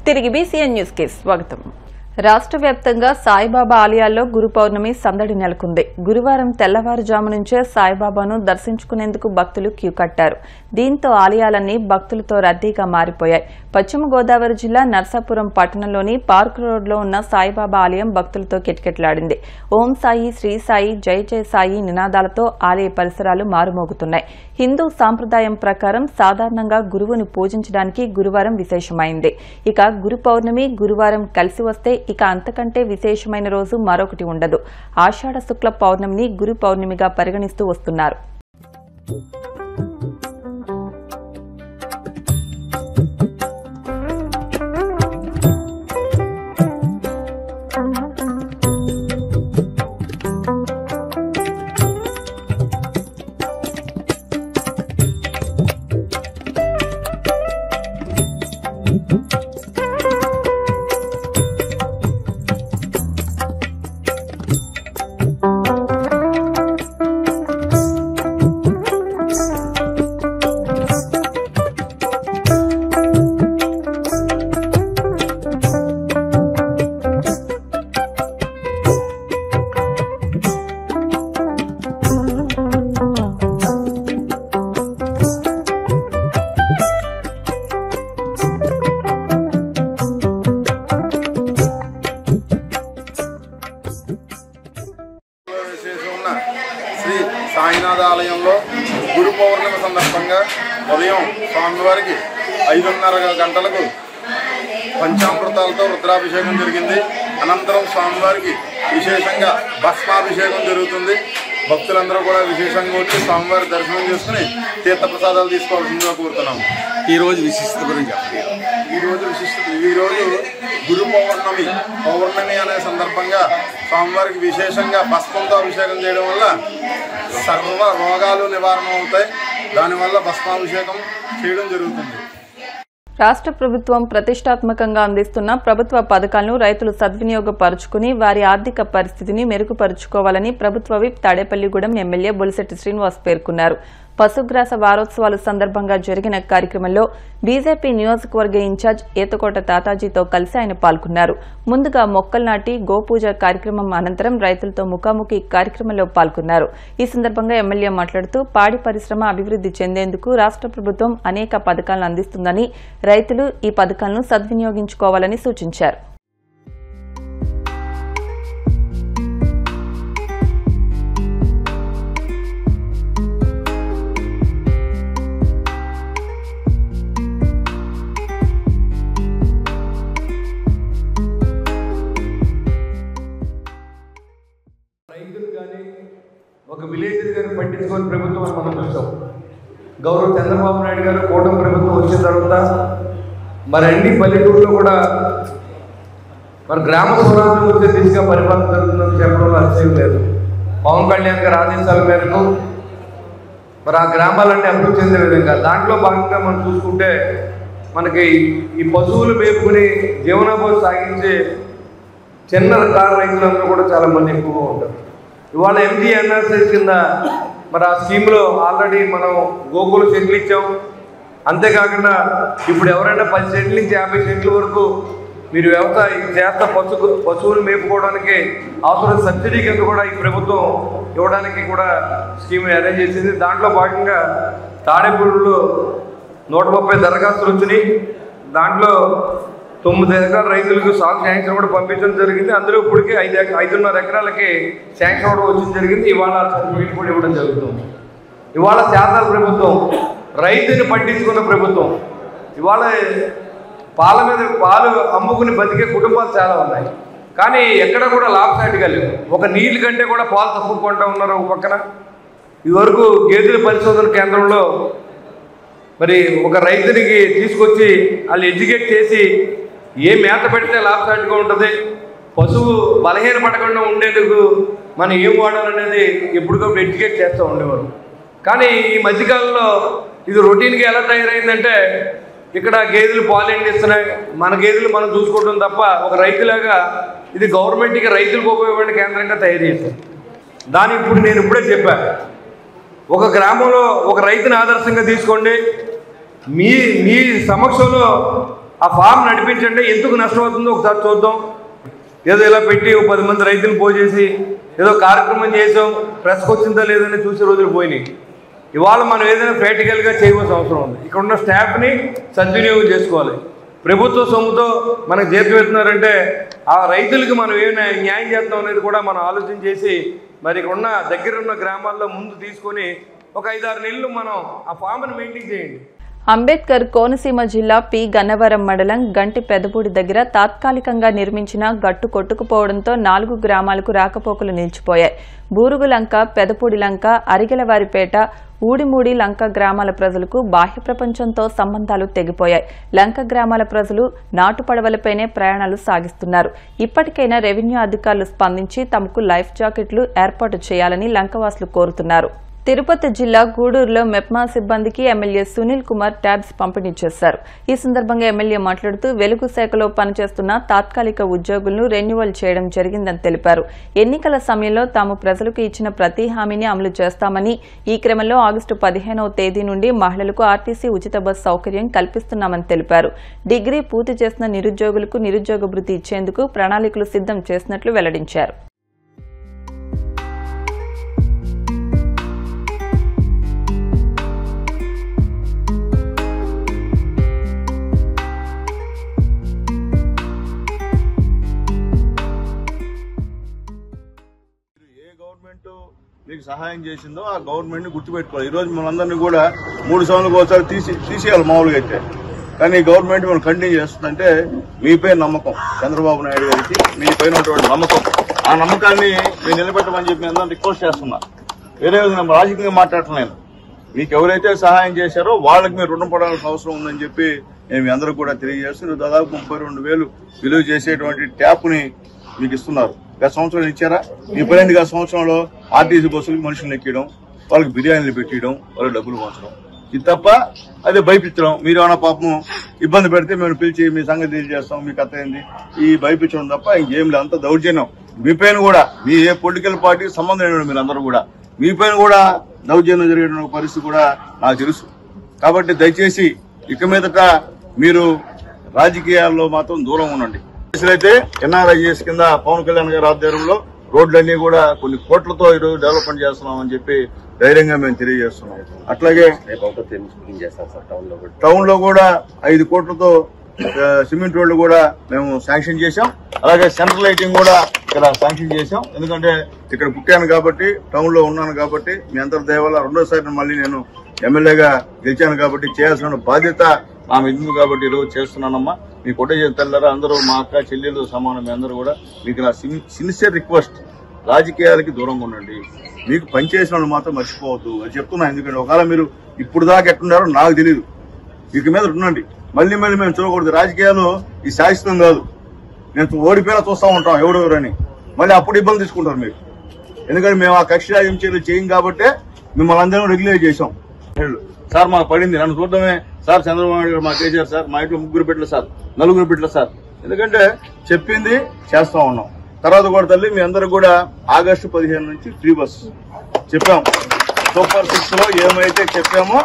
తిరిగి BCN news కి స్వాగతం. రాష్ట్ర వ్యాప్తంగా సాయిబాబా ఆలయాల్లో గురు పౌర్ణమి సందడి నెలకొంది. గురువారం తెల్లవారుజాము నుంచే సాయిబాబాను దర్శించుకునేందుకు భక్తులు క్యూ కట్టారు. దీంతో ఆలయాలన్నీ భక్తులతో రద్దీగా మారిపోయాయి. పశ్చిమ గోదావరి జిల్లా నర్సాపురం పట్టణంలోని పార్క్ రోడ్లో ఉన్న సాయిబాబా ఆలయం భక్తులతో కిటకిటలాడింది. ఓం సాయి, శ్రీ సాయి, జై జై సాయి నినాదాలతో ఆలయ పరిసరాలు మారుమోగుతున్నాయి. హిందూ సాంప్రదాయం ప్రకారం సాధారణంగా గురువును పూజించడానికి గురువారం విశేషమైంది. ఇక గురు పౌర్ణమి గురువారం కలిసి వస్తే ఇక అంతకంటే విశేషమైన రోజు మరొకటి ఉండదు. ఆషాఢ శుక్ల పౌర్ణమిని గురు పౌర్ణమిగా పరిగణిస్తూ వస్తున్నారు. శ్రీ సాయినాథ ఆలయంలో గురు పౌర్ణమి సందర్భంగా ఉదయం స్వామివారికి 5:30 గంటలకు పంచామృతాలతో రుద్రాభిషేకం జరిగింది. అనంతరం స్వామివారికి విశేషంగా భస్మాభిషేకం జరుగుతుంది. భక్తులందరూ కూడా విశేషంగా వచ్చి స్వామివారి దర్శనం చేసుకుని తీర్థప్రసాదాలు తీసుకోవాల్సిందిగా కోరుతున్నాము. ఈరోజు విశిష్టత గురించి ఈరోజు గురు పౌర్ణమి అనే సందర్భంగా స్వామివారికి విశేషంగా భస్మంతో అభిషేకం చేయడం వల్ల సర్వ రోగాలు నివారణ అవుతాయి. దానివల్ల భస్మాభిషేకం చేయడం జరుగుతుంది. రాష్ట్ర ప్రభుత్వం ప్రతిష్టాత్మకంగా అందిస్తున్న ప్రభుత్వ పథకాలను రైతులు సద్వినియోగపరుచుకుని వారి ఆర్థిక పరిస్థితిని మెరుగుపరుచుకోవాలని ప్రభుత్వ విప్ తాడేపల్లిగూడెం ఎమ్మెల్యే బొలిశెట్టి శ్రీనివాస్ పేర్కొన్నారు. పశుగ్రాస వారోత్సవాల సందర్భంగా జరిగిన కార్యక్రమంలో బీజేపీ నియోజకవర్గ ఇన్ఛార్జ్ ఏతకోట తాతాజీతో కలిసి ఆయన పాల్గొన్నారు. ముందుగా మొక్కలు నాటి గోపూజ కార్యక్రమం అనంతరం రైతులతో ముఖాముఖి కార్యక్రమంలో పాల్గొన్నారు. ఈ సందర్భంగా ఎమ్మెల్యే మాట్లాడుతూ పాడి పరిశ్రమ అభివృద్ది చెందేందుకు రాష్ట్ర ప్రభుత్వం అనేక పథకాలను అందిస్తుందని రైతులు ఈ పథకాలను సద్వినియోగించుకోవాలని సూచించారు. రైతులు కానీ ఒక విలేజ్ కానీ పట్టించుకొని ప్రభుత్వం మనం చూసాం. గౌరవ చంద్రబాబు నాయుడు గారు కూటమి ప్రభుత్వం వచ్చిన తర్వాత మరి అన్ని పల్లెటూరులో కూడా మరి గ్రామ స్వరాజ్యం వచ్చే దిశగా పరిపాలన జరుగుతుందని చెప్పడంలో అతిశయం లేదు. పవన్ కళ్యాణ్ గారి ఆదేశాల మేరకు మరి ఆ గ్రామాలన్నీ అభివృద్ధి చెందే విధంగా దాంట్లో భాగంగా మనం చూసుకుంటే మనకి ఈ పశువులు మేపుకుని జీవనోపాధి సాగించే చిన్న కారు రైతులందరూ కూడా చాలా మంది ఎక్కువగా ఉంటారు. ఇవాళ MGNRC కింద మరి ఆ స్కీమ్లో ఆల్రెడీ మనం గోకుల సెంట్లు ఇచ్చాం. అంతేకాకుండా ఇప్పుడు ఎవరైనా 10 సెంట్ల నుంచి 50 సెంట్ల వరకు మీరు వ్యవసాయం చేత పశువులు మేపుకోవడానికి అవసరం సబ్సిడీ కింద కూడా ఈ ప్రభుత్వం ఇవ్వడానికి కూడా స్కీమ్ అరేంజ్ చేసింది. దాంట్లో భాగంగా తాడేపల్లిలో 130 దరఖాస్తులు వచ్చినాయి. దాంట్లో 9 ఎకరాల రైతులకు సాగు శాంక్షన్ కూడా పంపించడం జరిగింది. అందులో ఇప్పటికే 5.5 ఎకరాలకి శాంక్షన్ కూడా వచ్చడం జరిగింది. ఇవాళ సర్టిఫికేట్ కూడా ఇవ్వడం జరుగుతుంది. ఇవాళ శాతాల ప్రభుత్వం రైతుని పట్టించుకున్న ప్రభుత్వం. ఇవాళ పాలు అమ్ముకుని బతికే కుటుంబాలు చాలా ఉన్నాయి. కానీ ఎక్కడ కూడా లాభసాటిగా లేవు. ఒక నీళ్ళ కంటే కూడా పాలు తక్కువ కొంటా ఉన్నారు. ఒక పక్కన ఇదివరకు గేదెల పరిశోధన కేంద్రంలో మరి ఒక రైతునికి తీసుకొచ్చి వాళ్ళు ఎడ్యుకేట్ చేసి ఏ మేత పెడితే లాభసాటిగా ఉంటుంది, పశువు బలహీన పడకుండా ఉండేందుకు మనం ఏం వాడాలనేది ఎప్పటికప్పుడు ఎడ్యుకేట్ చేస్తూ ఉండేవారు. కానీ ఈ మధ్యకాలంలో ఇది రొటీన్గా ఎలా తయారైందంటే ఇక్కడ గేదెలు పాలు ఎండిస్తున్నాయి, మన గేదెలు మనం చూసుకోవడం తప్ప ఒక రైతులాగా ఇది గవర్నమెంట్కి రైతులకు ఉపయోగపడే కేంద్రంగా తయారు చేశారు. దాని ఇప్పుడు నేను ఇప్పుడే చెప్పాను, ఒక గ్రామంలో ఒక రైతుని ఆదర్శంగా తీసుకోండి, మీ సమక్షంలో ఆ ఫామ్ నడిపించండి, ఎందుకు నష్టం అవుతుందో ఒకసారి చూద్దాం. ఏదో ఇలా పెట్టి 10 మంది రైతులు పోజేసి ఏదో కార్యక్రమం చేసాం, ప్రెస్కి వచ్చిందా లేదని చూసే రోజులు పోయినాయి. ఇవాళ మనం ఏదైనా ప్రాక్టికల్గా చేయవలసిన అవసరం ఉంది. ఇక్కడ ఉన్న స్టాఫ్ని సద్వినియోగం చేసుకోవాలి. ప్రభుత్వ సొమ్ముతో మనకు జీతం ఇస్తున్నారంటే ఆ రైతులకి మనం ఏమైనా న్యాయం చేస్తాం అనేది కూడా మనం ఆలోచన చేసి మరి ఇక్కడ ఉన్న దగ్గరున్న గ్రామాల్లో ముందు తీసుకొని ఒక 5-6 నెలలు మనం ఆ ఫామ్ని మెయింటైన్ చేయండి. అంబేద్కర్ కోనసీమ జిల్లా పి గన్నవరం మండలం గంటి పెదపూడి దగ్గర తాత్కాలికంగా నిర్మించిన గట్టు కొట్టుకుపోవడంతో 4 గ్రామాలకు రాకపోకలు నిలిచిపోయాయి. బూరుగులంక, పెదపూడి లంక, అరిగెలవారిపేట, ఊడిమూడి లంక గ్రామాల ప్రజలకు బాహ్య ప్రపంచంతో సంబంధాలు తెగిపోయాయి. లంక గ్రామాల ప్రజలు నాటు పడవలపైనే ప్రయాణాలు సాగిస్తున్నారు. ఇప్పటికైనా రెవెన్యూ అధికారులు స్పందించి తమకు లైఫ్ జాకెట్లు ఏర్పాటు చేయాలని లంకవాసులు కోరుతున్నారు. తిరుపతి జిల్లా గూడూరులో మెప్మా సిబ్బందికి ఎమ్మెల్యే సునీల్ కుమార్ ట్యాబ్స్ పంపిణీ చేశారు. ఈ సందర్భంగా ఎమ్మెల్యే మాట్లాడుతూ వెలుగు శాఖలో పనిచేస్తున్న తాత్కాలిక ఉద్యోగులను రెన్యువల్ చేయడం జరిగిందని తెలిపారు. ఎన్నికల సమయంలో తాము ప్రజలకు ఇచ్చిన ప్రతి హామీని అమలు చేస్తామని, ఈ క్రమంలో ఆగస్టు 15వ తేదీ నుండి మహిళలకు ఆర్టీసీ ఉచిత బస్ సౌకర్యం కల్పిస్తున్నామని తెలిపారు. డిగ్రీ పూర్తి చేసిన నిరుద్యోగులకు నిరుద్యోగ భృతి ఇచ్చేందుకు ప్రణాళికలు సిద్ధం చేసినట్లు వెల్లడించారు. మీకు సహాయం చేసిందో ఆ గవర్నమెంట్ ని గుర్తుపెట్టుకోవాలి. ఈ రోజు మనందరినీ కూడా 3 సంవత్సరాలకు ఒకసారి తీసేయాలి మామూలుగా అయితే, కానీ గవర్నమెంట్ మనం కంటిన్యూ చేస్తుందంటే మీపై నమ్మకం, చంద్రబాబు నాయుడు గారికి మీపైన ఉన్నటువంటి నమ్మకం, ఆ నమ్మకాన్ని మీరు నిలబెట్టమని చెప్పి అందరం రిక్వెస్ట్ చేస్తున్నా. వేరే విధంగా రాజకీయంగా మాట్లాడటం లేదు. మీకు ఎవరైతే సహాయం చేశారో వాళ్ళకి మీరు రుణం పడాల్సిన అవసరం ఉందని చెప్పి మేము అందరూ కూడా తెలియజేస్తున్నారు. దాదాపు 32,000 విలువ చేసేటువంటి ట్యాప్ ని మీకు ఇస్తున్నారు. గత సంవత్సరం ఇచ్చారా? ఈ 12 సంవత్సరంలో ఆర్టీసీ బస్సులకు మనుషులు ఎక్కడం, వాళ్ళకి బిర్యానీలు పెట్టడం, వాళ్ళకి డబ్బులు మార్చడం, ఇది తప్ప అదే భయపించడం. మీరు ఏమైనా పాపం ఇబ్బంది పెడితే మేము పిలిచి మీ సంగతి తెలియజేస్తాం, మీకు కథ ఏంది, ఈ భయపించడం తప్ప ఇంకేం లేదు. అంత దౌర్జన్యం. మీ పైన కూడా మీ ఏ పొలిటికల్ పార్టీకి సంబంధం లేదు, మీరందరూ కూడా మీ పైన కూడా దౌర్జన్యం జరిగే పరిస్థితి కూడా నాకు తెలుసు. కాబట్టి దయచేసి ఇక మీదట మీరు రాజకీయాల్లో మాత్రం దూరం ఉండండి. అయితే ఎన్ఆర్ఐఎస్ కింద పవన్ కళ్యాణ్ గారి ఆధ్వర్యంలో రోడ్లన్నీ కూడా కొన్ని కోట్లతో ఈరోజు డెవలప్మెంట్ చేస్తున్నామని చెప్పి ధైర్యంగా మేము తెలియజేస్తున్నాం. అట్లాగే టౌన్ లో కూడా 5 కోట్లతో సిమెంట్ రోడ్లు కూడా మేము శాంక్షన్ చేశాం. అలాగే సెంట్రల్ లైటింగ్ కూడా ఇక్కడ శాంక్షన్ చేశాం. ఎందుకంటే ఇక్కడ పుట్టాను కాబట్టి, టౌన్ లో ఉన్నాను కాబట్టి, మీ అందరి దయ వల్ల 2వ సారి మళ్ళీ నేను ఎమ్మెల్యేగా గెలిచాను కాబట్టి చేయాల్సిన బాధ్యత నా మీద కాబట్టి ఈరోజు చేస్తున్నానమ్మా. మీ కొట్టే తల్లారా అందరూ మా అక్క చెల్లెలు సమానం. మీ అందరూ కూడా మీకు నా సిన్సియర్ రిక్వెస్ట్, రాజకీయాలకి దూరంగా ఉండండి. మీకు పనిచేసిన వాళ్ళు మాత్రం మర్చిపోవద్దు అని చెప్తున్నా. ఎందుకంటే ఒకవేళ మీరు ఇప్పుడు దాకా ఎట్టున్నారో నాకు తెలియదు. ఇక మీద ఉండండి. మళ్ళీ మేము చూడకూడదు. రాజకీయాలు ఈ శాశ్వతం కాదు. నేను ఓడిపోయినా చూస్తూ ఉంటాం ఎవరెవరని, మళ్ళీ అప్పుడు ఇబ్బంది తీసుకుంటారు మీరు. ఎందుకంటే మేము ఆ కక్ష రాజకీయాలు చేయం కాబట్టి మిమ్మల్ని అందరం రెగ్యులేట్ చేసాం. సార్ మాకు పడింది, నన్ను చూడటమే సార్ చంద్రబాబు నాయుడు గారు మాకు చేశారు సార్, మా ఇంట్లో 3 బిడ్డలు సార్, 4 బిడ్డలు సార్. ఎందుకంటే చెప్పింది చేస్తా ఉన్నాం. తర్వాత కూడా తల్లి మీ అందరూ కూడా ఆగస్టు 15 నుంచి ఫ్రీ బస్ చెప్పాం. సూపర్ 6 లో ఏమైతే చెప్పామో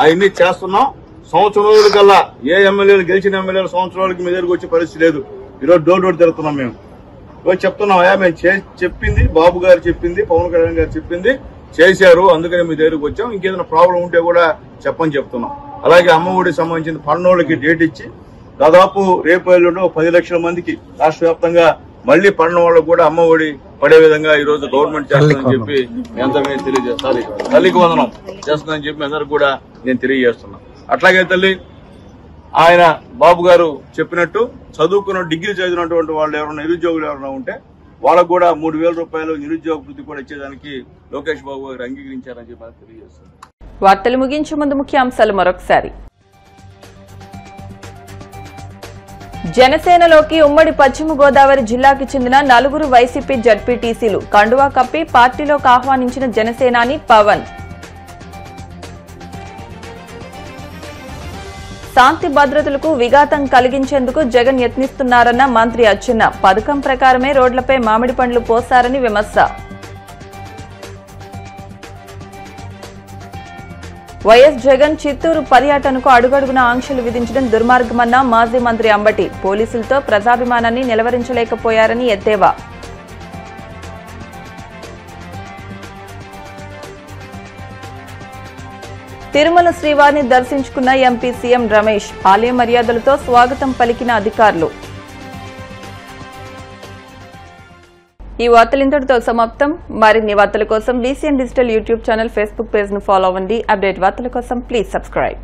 అవన్నీ చేస్తున్నాం. సంవత్సరం రోజుల కల్లా ఏ ఎమ్మెల్యేలు గెలిచిన ఎమ్మెల్యేలు సంవత్సరం రోజులకి మీ దగ్గరకు వచ్చే పరిస్థితి లేదు. ఈరోజు డోర్ తిరుగుతున్నాం. మేము ఈరోజు చెప్తున్నాం, మేము చెప్పింది బాబు గారు చెప్పింది, పవన్ కళ్యాణ్ గారు చెప్పింది చేశారు, అందుకని మీ దగ్గరకు వచ్చాం. ఇంకేదైనా ప్రాబ్లం ఉంటే కూడా చెప్పని చెప్తున్నాం. అలాగే అమ్మఒడికి సంబంధించిన పన్నులకి డేట్ ఇచ్చి దాదాపు రేపు ఎల్లుండి 10 లక్షల మందికి రాష్ట్ర వ్యాప్తంగా మళ్లీ పన్ను వాళ్ళకు కూడా అమ్మఒడి పడే విధంగా ఈ రోజు గవర్నమెంట్ చేస్తుందని చెప్పి ఎంత మేము తెలియజేస్తాను. తల్లికి వందనం చేస్తుందని చెప్పి అందరికి కూడా నేను తెలియజేస్తున్నా. అట్లాగే తల్లి ఆయన బాబు గారు చెప్పినట్టు చదువుకున్న డిగ్రీ చదివినటువంటి వాళ్ళు ఎవరైనా నిరుద్యోగులు ఎవరైనా ఉంటే వాళ్ళకు కూడా 3,000 రూపాయలు నిరుద్యోగ వృత్తి కూడా ఇచ్చేదానికి లోకేష్ బాబు గారు అంగీకరించారని చెప్పి తెలియజేస్తున్నారు. వార్తలు ముగించే ముందు ముఖ్యాంశాలు మరొకసారి. జనసేనలోకి ఉమ్మడి పశ్చిమ గోదావరి జిల్లాకి చెందిన 4 వైసీపీ జడ్పీటీసీలు కండువా కప్పి పార్టీలోకి ఆహ్వానించిన జనసేనాని పవన్. శాంతి భద్రతలకు విఘాతం కలిగించేందుకు జగన్ యత్నిస్తున్నారన్న మంత్రి అచ్చెన్న. పథకం ప్రకారమే రోడ్లపై మామిడి పండ్లు పోశారని విమర్శ. వైఎస్ జగన్ చిత్తూరు పర్యటనకు అడుగడుగున ఆంక్షలు విధించడం దుర్మార్గమన్న మాజీ మంత్రి అంబటి. పోలీసులతో ప్రజాభిమానాన్ని నిలవరించలేకపోయారని ఎద్దేవా. తిరుమల శ్రీవారిని దర్శించుకున్న ఎంపీ సీఎం రమేష్. ఆలయ మర్యాదలతో స్వాగతం పలికిన అధికారులు. ఈ వార్తలు ఇంతటితో సమాప్తం. మరిన్ని వార్తల కోసం BCN digital YouTube channel, Facebook page ను ఫాలో అవ్వండి. అప్డేట్ వార్తల కోసం ప్లీజ్ సబ్స్క్రైబ్.